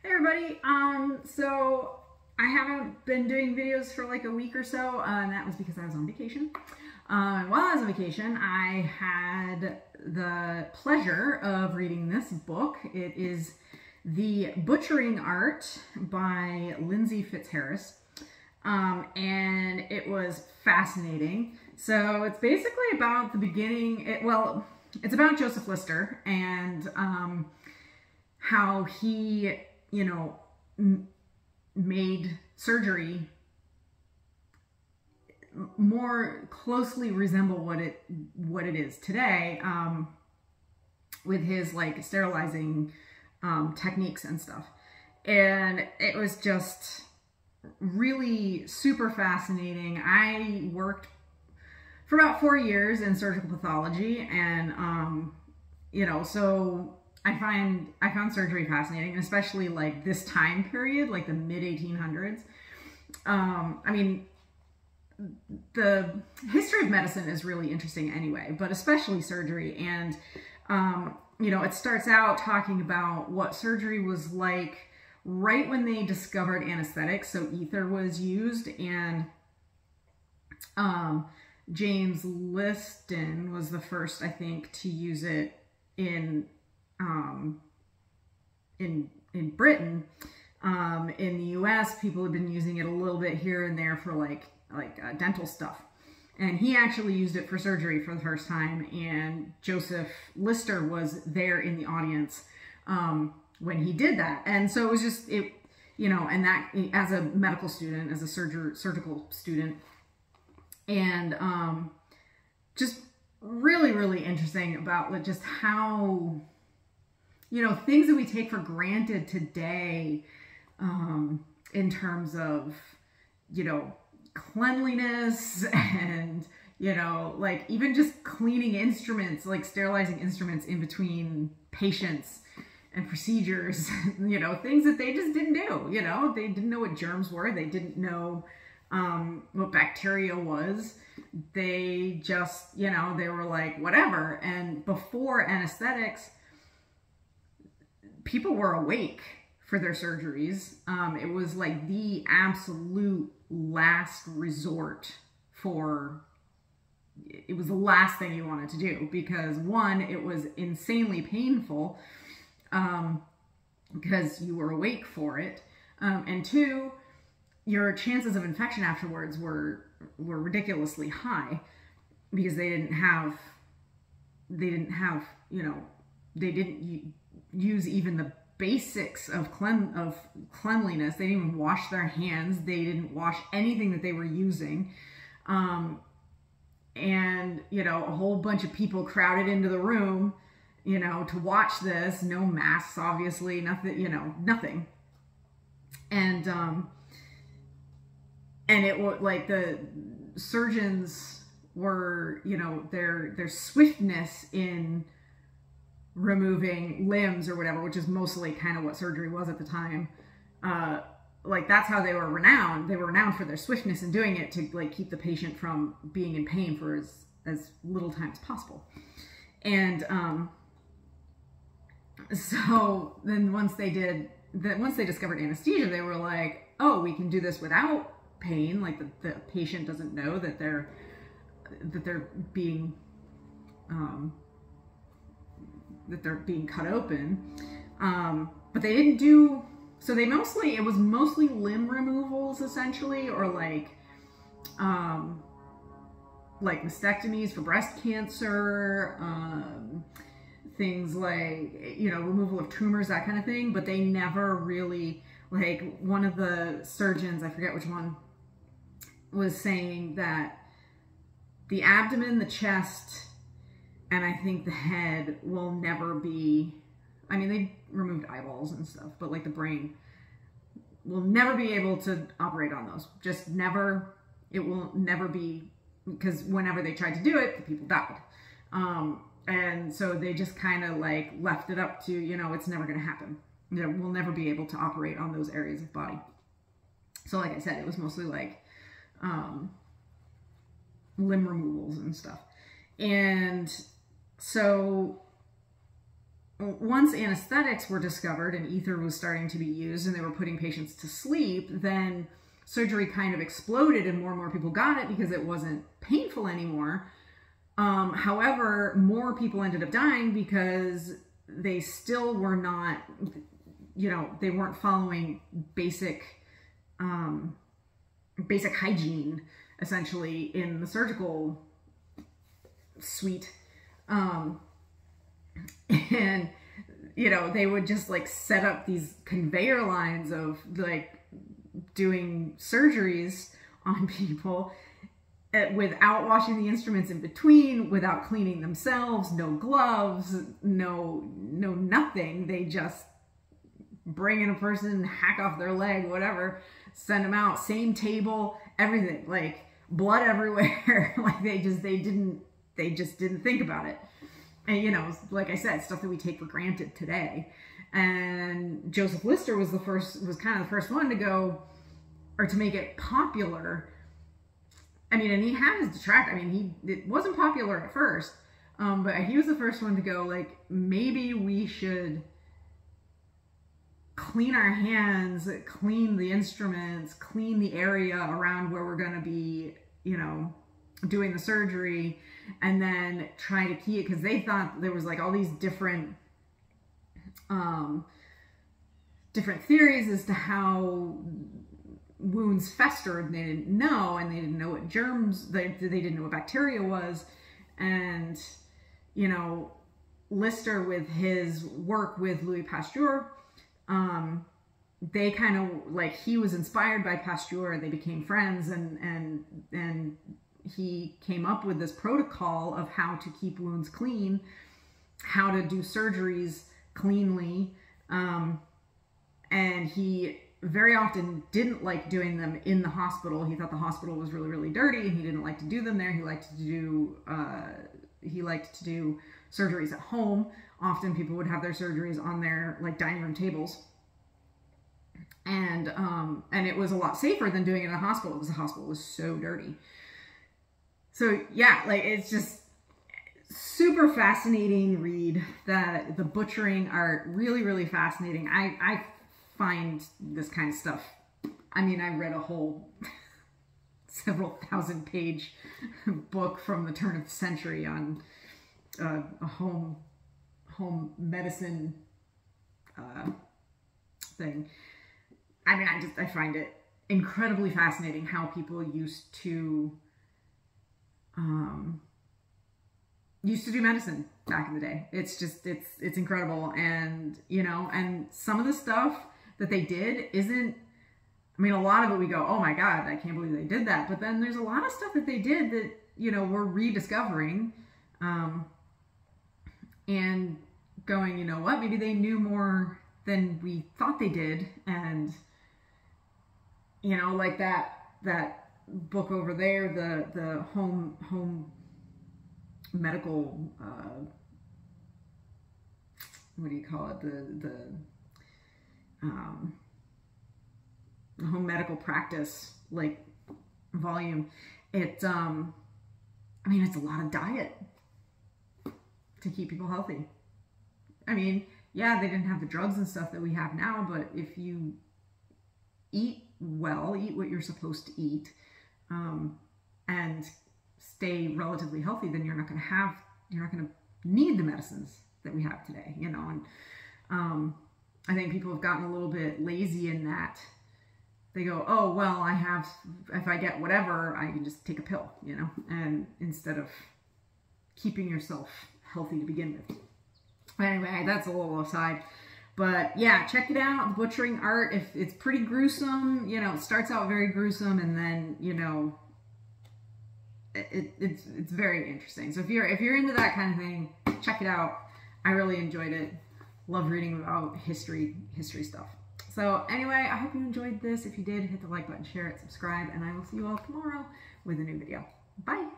Hey everybody, so I haven't been doing videos for like a week or so, and that was because I was on vacation. While I was on vacation, I had the pleasure of reading this book. It is The Butchering Art by Lindsey Fitzharris, and it was fascinating. So it's basically about the beginning, it's about Joseph Lister and how he, made surgery more closely resemble what it is today, with his like sterilizing techniques and stuff. And it was just really super fascinating. I worked for about 4 years in surgical pathology, and so I found surgery fascinating, and especially like this time period, like the mid 1800s. I mean, the history of medicine is really interesting anyway, but especially surgery. And it starts out talking about what surgery was like right when they discovered anesthetics. So ether was used, and James Liston was the first, I think, to use it in Britain. In the US, people have been using it a little bit here and there for like dental stuff. And he actually used it for surgery for the first time. And Joseph Lister was there in the audience when he did that. And so it was just, and that as a medical student, as a surgical student, and just really, really interesting about like just how, things that we take for granted today, in terms of, cleanliness and, like even just cleaning instruments, like sterilizing instruments in between patients and procedures, things that they just didn't do, they didn't know what germs were. They didn't know, what bacteria was. They just, they were like, whatever. And before anesthetics, people were awake for their surgeries. It was like the absolute last resort it was the last thing you wanted to do, because one, it was insanely painful, because you were awake for it. And two, your chances of infection afterwards were ridiculously high, because they didn't use even the basics of cleanliness. They didn't even wash their hands. They didn't wash anything that they were using. And, a whole bunch of people crowded into the room, to watch this. No masks, obviously, nothing, nothing. And it was like the surgeons were, their swiftness in removing limbs or whatever, which is mostly kind of what surgery was at the time. Like that's how they were renowned. They were renowned for their swiftness in doing it, to like keep the patient from being in pain for as little time as possible. And so then once they discovered anesthesia, they were like, oh, we can do this without pain. Like the patient doesn't know that they're being cut open. But they didn't do, so it was mostly limb removals essentially, or like mastectomies for breast cancer, things like, removal of tumors, that kind of thing. But they never really, like one of the surgeons, I forget which one, was saying that the abdomen, the chest, and I think the head will never be, I mean, they removed eyeballs and stuff, but like the brain will never be able to operate on those. Just never, it will never be, because whenever they tried to do it, the people died. And so they just kind of like left it up to, it's never going to happen. We'll never be able to operate on those areas of body. So like I said, it was mostly like limb removals and stuff. And so once anesthetics were discovered and ether was starting to be used and they were putting patients to sleep, then surgery kind of exploded and more people got it because it wasn't painful anymore. However, more people ended up dying because they still were not, you know, they weren't following basic hygiene, essentially, in the surgical suite. And, you know, they would just like set up these conveyor lines of like doing surgeries on people without washing the instruments in between, without cleaning themselves, no gloves, no nothing. They just bring in a person, hack off their leg, whatever, send them out, same table, everything, like blood everywhere. Like they just didn't think about it. And, you know, like I said, stuff that we take for granted today. And Joseph Lister was kind of the first one to go, or to make it popular. I mean, and he had his detractors. I mean, it wasn't popular at first, but he was the first one to go, like, maybe we should clean our hands, clean the instruments, clean the area around where we're going to be, you know, doing the surgery, and then try to keep it, because they thought there was like all these different theories as to how wounds festered. They didn't know, and they didn't know what germs, they didn't know what bacteria was. And, you know, Lister, with his work with Louis Pasteur, they kind of, like, he was inspired by Pasteur, and they became friends, and he came up with this protocol of how to keep wounds clean, how to do surgeries cleanly, and he very often didn't like doing them in the hospital. He thought the hospital was really, really dirty, and he didn't like to do them there. He liked to do surgeries at home. Often people would have their surgeries on their like dining room tables, and it was a lot safer than doing it in a hospital because the hospital was so dirty. So yeah, like, it's just super fascinating read. That the butchering art, really, really fascinating. I find this kind of stuff, I mean, I read a whole several thousand page book from the turn of the century on a home medicine thing. I mean, I find it incredibly fascinating how people used to do medicine back in the day. It's just, it's incredible. And, you know, and some of the stuff that they did isn't, I mean, a lot of it we go, oh my God, I can't believe they did that. But then there's a lot of stuff that they did that, you know, we're rediscovering, and going, you know what, maybe they knew more than we thought they did. And, you know, like that book over there, the home medical, what do you call it? The home medical practice, like, volume. It, I mean, it's a lot of diet to keep people healthy. I mean, yeah, they didn't have the drugs and stuff that we have now, but if you eat well, eat what you're supposed to eat, and stay relatively healthy, then you're not going to need the medicines that we have today, you know. And I think people have gotten a little bit lazy in that. They go, oh, well, if I get whatever, I can just take a pill, you know, and instead of keeping yourself healthy to begin with. Anyway, that's a little aside. But yeah, check it out. The butchering art, if it's pretty gruesome, you know, it starts out very gruesome, and then, you know, it's very interesting. So if you're into that kind of thing, check it out. I really enjoyed it. Love reading about history stuff. So anyway, I hope you enjoyed this. If you did, hit the like button, share it, subscribe, and I will see you all tomorrow with a new video. Bye.